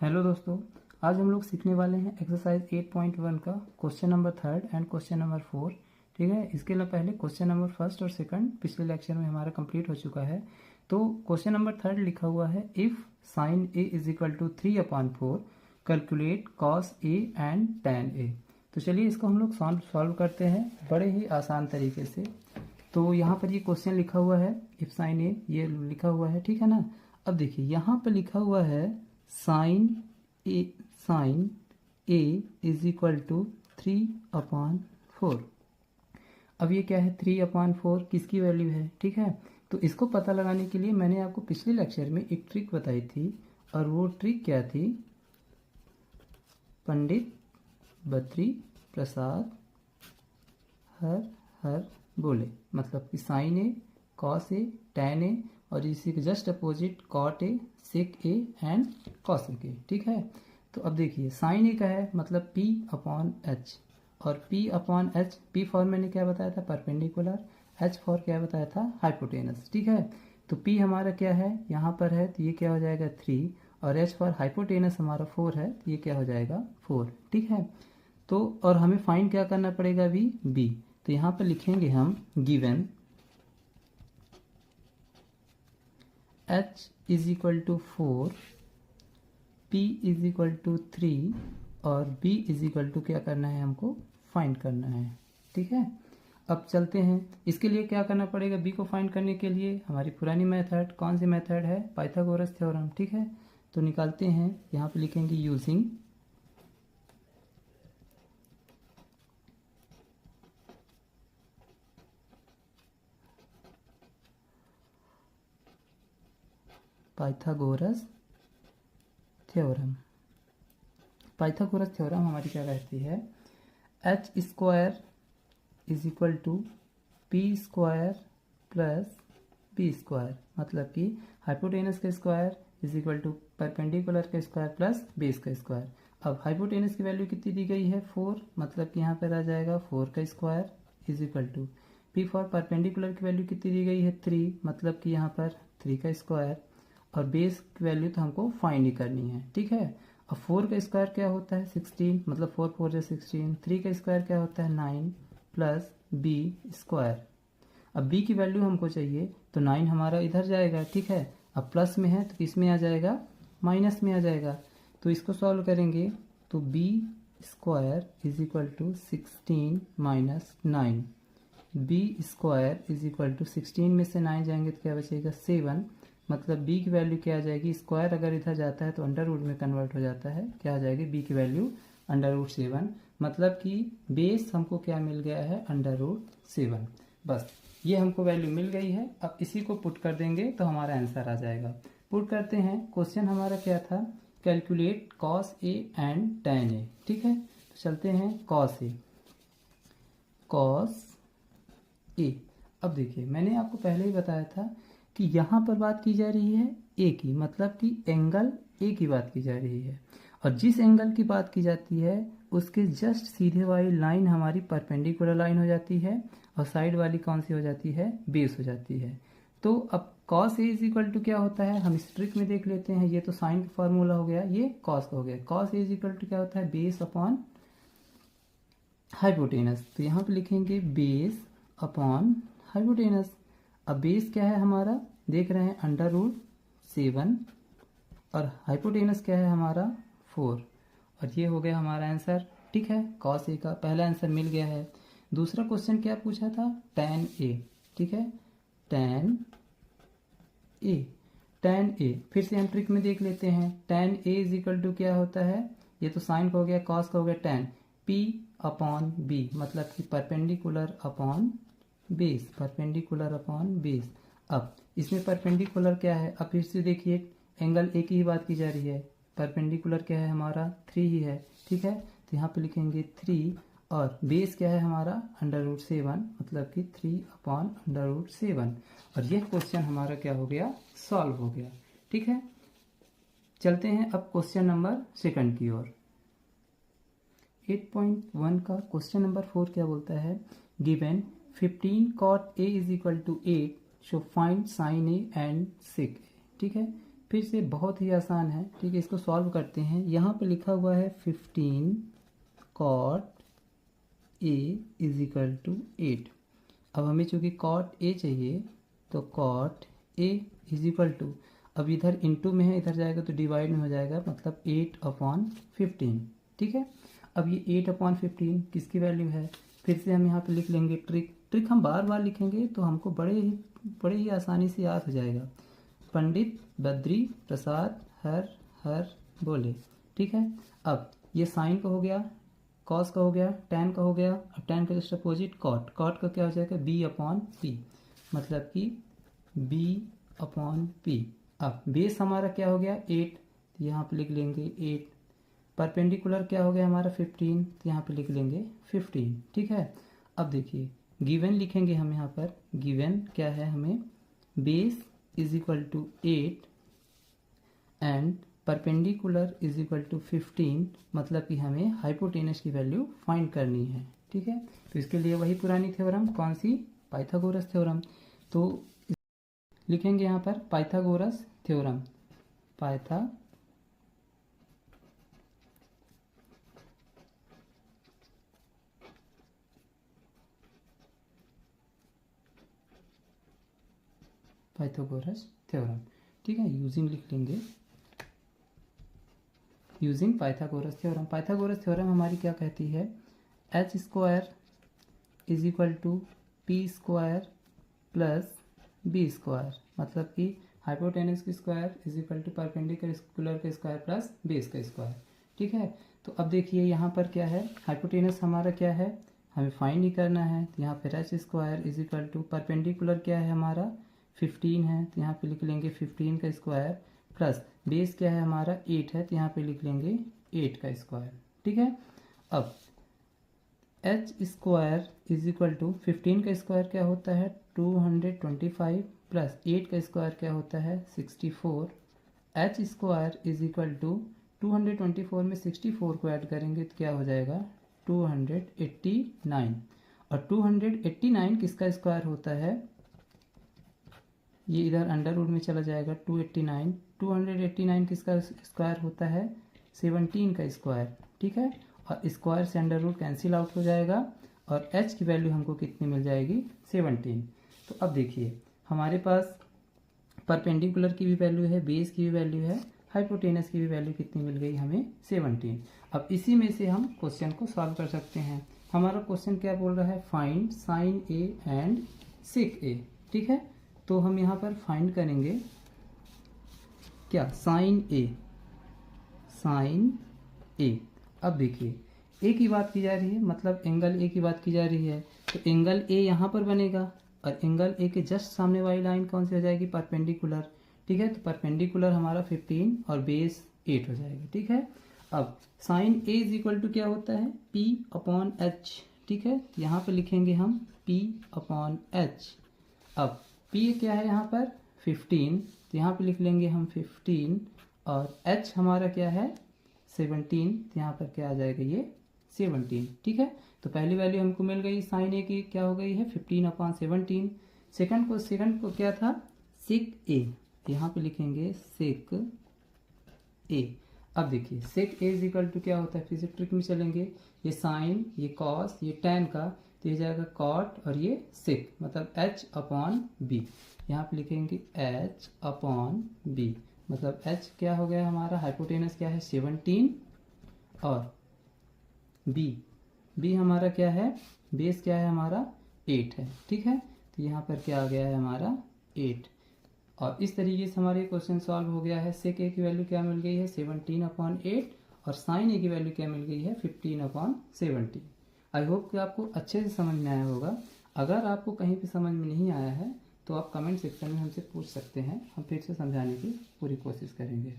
Hello दोस्तों, आज हम लोग सीखने वाले हैं एक्सरसाइज 8.1 का question number 3 and question number 4। ठीक है, इसके लिए पहले क्वेश्चन नंबर 1 और 2 पिछले लेक्चर में हमारा कंप्लीट हो चुका है। तो क्वेश्चन नंबर 3 लिखा हुआ है if sine A is equal to 3/4 calculate cos a and tan a. तो चलिए इसको हम लोग सॉल्व करते हैं बड़े ही आसान तरीके से। तो यहाँ पर ये क्वेश्चन लिखा हुआ है इफ साइन ए, ये लिखा हुआ है, ठीक है ना। अब देखिए यहाँ पर लिखा हुआ है sine A is equal to 3/4। अब ये क्या है, 3/4 किसकी वैल्यू है, ठीक है। तो इसको पता लगाने के लिए मैंने आपको पिछले लेक्चर में एक ट्रिक बताई थी, और वो ट्रिक क्या थी, पंडित बद्री प्रसाद हर हर बोले, मतलब कि sine a, cos a, tan a, और इसी के just opposite cot a, sec a and cosec a, ठीक है। तो अब देखिए साइन ए का है मतलब P/H, और P/H, P फॉर मैंने क्या बताया था, परपेंडिकुलर, H फॉर क्या बताया था, हाइपोटेनस, ठीक है। तो P हमारा क्या है, यहाँ पर है, तो ये क्या हो जाएगा 3, और H फॉर हाइपोटेनस हमारा 4 है, तो ये क्या हो जाएगा 4, ठीक है। तो और हमें फाइंड क्या करना पड़ेगा अभी, B। तो यहाँ पर लिखेंगे हम given H is equal to 4, P is equal to 3, और B इज इक्वल टू क्या करना है, हमको फाइंड करना है, ठीक है। अब चलते हैं, इसके लिए क्या करना पड़ेगा, B को फाइंड करने के लिए हमारी पुरानी मेथड, कौन सी मेथड है, पाइथागोरस थ्योरम, ठीक है। तो निकालते हैं, यहाँ पे लिखेंगे using Pythagoras theorem. Pythagoras theorem हमारी क्या कहती है, H square is equal to P square plus B square, मतलब कि हाइपोटेनस का square is equal to perpendicular का स्क्वायर प्लस बेस का स्क्वायर। अब हाइपोटेनस की वैल्यू कितनी दी गई है, 4, मतलब कि यहाँ पर आ जाएगा 4 का square is equal to P for perpendicular की वैल्यू कितनी दी गई है, 3, मतलब कि यहाँ पर 3 का स्क्वायर, और बेस की वैल्यू तो हमको फाइंड ही करनी है, ठीक है। अब 4 का स्क्वायर क्या होता है 16, मतलब 4 4 जो 16, 3 का स्क्वायर क्या होता है 9 प्लस बी स्क्वायर। अब बी की वैल्यू हमको चाहिए, तो 9 हमारा इधर जाएगा, ठीक है। अब प्लस में है तो किस में आ जाएगा, माइनस में आ जाएगा। तो इसको सॉल्व करेंगे तो B square is equal to 16 minus 9, B square is equal to 16 में से 9 जाएंगे तो क्या बचेगा 7, मतलब b की वैल्यू क्या आ जाएगी, स्क्वायर अगर इधर जाता है तो अंडर रूट में कन्वर्ट हो जाता है, क्या आ जाएगी b की वैल्यू √7, मतलब कि बेस हमको क्या मिल गया है, √7। बस ये हमको वैल्यू मिल गई है। अब इसी को पुट कर देंगे तो हमारा आंसर आ जाएगा। पुट करते हैं, क्वेश्चन हमारा क्या था, calculate cos a and tan ए, ठीक है। तो चलते हैं कॉस ए। अब देखिए मैंने आपको पहले ही बताया था कि यहाँ पर बात की जा रही है ए की, मतलब कि एंगल ए की बात की जा रही है, और जिस एंगल की बात की जाती है उसके जस्ट सीधे वाली लाइन हमारी परपेंडिकुलर लाइन हो जाती है, और साइड वाली कौन सी हो जाती है, बेस हो जाती है। तो अब cos A is equal to क्या होता है, हम इस ट्रिक में देख लेते हैं। ये तो साइन का फॉर्मूला हो गया, ये कॉस का हो गया। Cos A is equal to क्या होता है, बेस अपॉन हाइपोटेनस। तो यहाँ पे लिखेंगे बेस अपॉन हाइपोटेनस। अब बेस क्या है हमारा, देख रहे हैं √7, और हाइपोटेनस क्या है हमारा 4, और ये हो गया हमारा आंसर, ठीक है। कॉस ए का पहला आंसर मिल गया है। दूसरा क्वेश्चन क्या पूछा था, tan ए, ठीक है, tan ए फिर से हम ट्रिक में देख लेते हैं। tan A is equal to क्या होता है, ये तो साइन का हो गया, कॉस का हो गया tan, P/B, मतलब कि परपेंडिकुलर अपॉन बेस। अब इसमें परपेंडिकुलर क्या है, अब फिर से देखिए एंगल ए की ही बात की जा रही है, परपेंडिकुलर क्या है हमारा 3 ही है, ठीक है। तो यहाँ पे लिखेंगे 3, और बेस क्या है हमारा √7, मतलब कि 3/√7, और यह क्वेश्चन हमारा क्या हो गया, सॉल्व हो गया, ठीक है। चलते हैं अब क्वेश्चन नंबर 2 की ओर। 8.1 का क्वेश्चन नंबर 4 क्या बोलता है, given 15 cot A is equal to 8, so find sine A and sec A, ठीक है। फिर से बहुत ही आसान है, ठीक है। इसको सॉल्व करते हैं। यहाँ पे लिखा हुआ है 15 cot a is equal to 8। अब हमें चूँकि cot a चाहिए तो cot a is equal to, अब इधर इंटू में है, इधर जाएगा तो डिवाइड में हो जाएगा, मतलब 8/15, ठीक है। अब ये 8/15 किसकी वैल्यू है, फिर से हम यहाँ पे लिख लेंगे। ट्रिक हम बार बार लिखेंगे तो हमको बड़े ही आसानी से याद हो जाएगा। पंडित बद्री प्रसाद हर हर बोले, ठीक है। अब ये साइन का हो गया, कॉस का हो गया, टैन का हो गया। अब टैन का जस्ट अपोजिट कॉट का क्या हो जाएगा, b/p, मतलब कि b/p। अब बेस हमारा क्या हो गया 8, तो यहाँ पे लिख लेंगे 8। परपेंडिकुलर क्या हो गया हमारा 15, तो यहाँ पे लिख लेंगे 15, ठीक है। अब देखिए गिवन लिखेंगे हम यहाँ पर। गिवन क्या है हमें, base is equal to 8 and perpendicular is equal to 15, मतलब कि हमें हाइपोटेनस की वैल्यू फाइंड करनी है, ठीक है। तो इसके लिए वही पुरानी थ्योरम, कौन सी, पाइथागोरस थ्योरम। तो लिखेंगे यहाँ पर पाइथागोरस थ्योरम, पाइथागोरस थ्योरम, ठीक है। यूजिंग लिख लेंगे, using Pythagoras theorem. Pythagoras theorem हमारी क्या कहती है, h² is equal to p² plus b², मतलब कि हाइपोटेनस की square is equal to perpendicular का स्क्वायर प्लस बेस का स्क्वायर, ठीक है। तो अब देखिए यहाँ पर क्या है, हाइपोटेनस हमारा क्या है, हमें फाइंड ही करना है। तो यहाँ पर h² is equal to perpendicular क्या है हमारा 15 है, तो यहाँ पे लिख लेंगे 15 का स्क्वायर, प्लस बेस क्या है हमारा 8 है, तो यहाँ पे लिख लेंगे 8 का स्क्वायर, ठीक है। अब h² इज इक्वल टू 15 का स्क्वायर क्या होता है 225, प्लस 8 का स्क्वायर क्या होता है 64। h² इज इक्वल टू 224 में 64 को ऐड करेंगे तो क्या हो जाएगा 289, और 289 किसका स्क्वायर होता है, ये इधर अंडर रूट में चला जाएगा। 289 किसका स्क्वायर होता है 17 का स्क्वायर, ठीक है। और स्क्वायर से अंडर रूट कैंसिल आउट हो जाएगा, और h की वैल्यू हमको कितनी मिल जाएगी 17। तो अब देखिए हमारे पास परपेंडिकुलर की भी वैल्यू है, बेस की भी वैल्यू है, हाइपोटेनस की भी वैल्यू कितनी मिल गई हमें 17। अब इसी में से हम क्वेश्चन को सॉल्व कर सकते हैं। हमारा क्वेश्चन क्या बोल रहा है, find sine a and sec a, ठीक है। तो हम यहाँ पर फाइंड करेंगे क्या, साइन ए। अब देखिए ए की बात की जा रही है, मतलब एंगल ए की बात की जा रही है, तो एंगल ए यहाँ पर बनेगा, और एंगल ए के जस्ट सामने वाली लाइन कौन सी हो जाएगी, परपेंडिकुलर, ठीक है। तो परपेंडिकुलर हमारा 15 और बेस 8 हो जाएगा, ठीक है। अब sine A is equal to क्या होता है p/h, ठीक है। यहाँ पे लिखेंगे हम p/h। अब p क्या है यहाँ पर 15, तो यहाँ पे लिख लेंगे हम 15, और h हमारा क्या है 17, तो यहाँ पर क्या आ जाएगा ये 17, ठीक है। तो पहली वैल्यू हमको मिल गई साइन ए की, क्या हो गई है 15/17। सेकंड को क्या था सेक ए, यहाँ पे लिखेंगे सेक ए। अब देखिए सेक ए इज इक्वल टू क्या होता है, फिर से ट्रिक में चलेंगे, ये साइन, ये कॉस, ये टैन का, तो ये जाएगा कॉट, और ये सेक, मतलब h/b। यहाँ पे लिखेंगे h/b, मतलब h क्या हो गया हमारा, हाइपोटेनस क्या है 17, और b हमारा क्या है, बेस क्या है हमारा 8 है, ठीक है। तो यहाँ पर क्या आ गया है हमारा 8। और इस तरीके से हमारे क्वेश्चन सॉल्व हो गया है। सेक ए की वैल्यू क्या मिल गई है 17/8, और साइन ए की वैल्यू क्या मिल गई है 15/17। आई होप कि आपको अच्छे से समझ में आया होगा। अगर आपको कहीं भी समझ में नहीं आया है तो आप कमेंट सेक्शन में हमसे पूछ सकते हैं, हम फिर से समझाने की पूरी कोशिश करेंगे।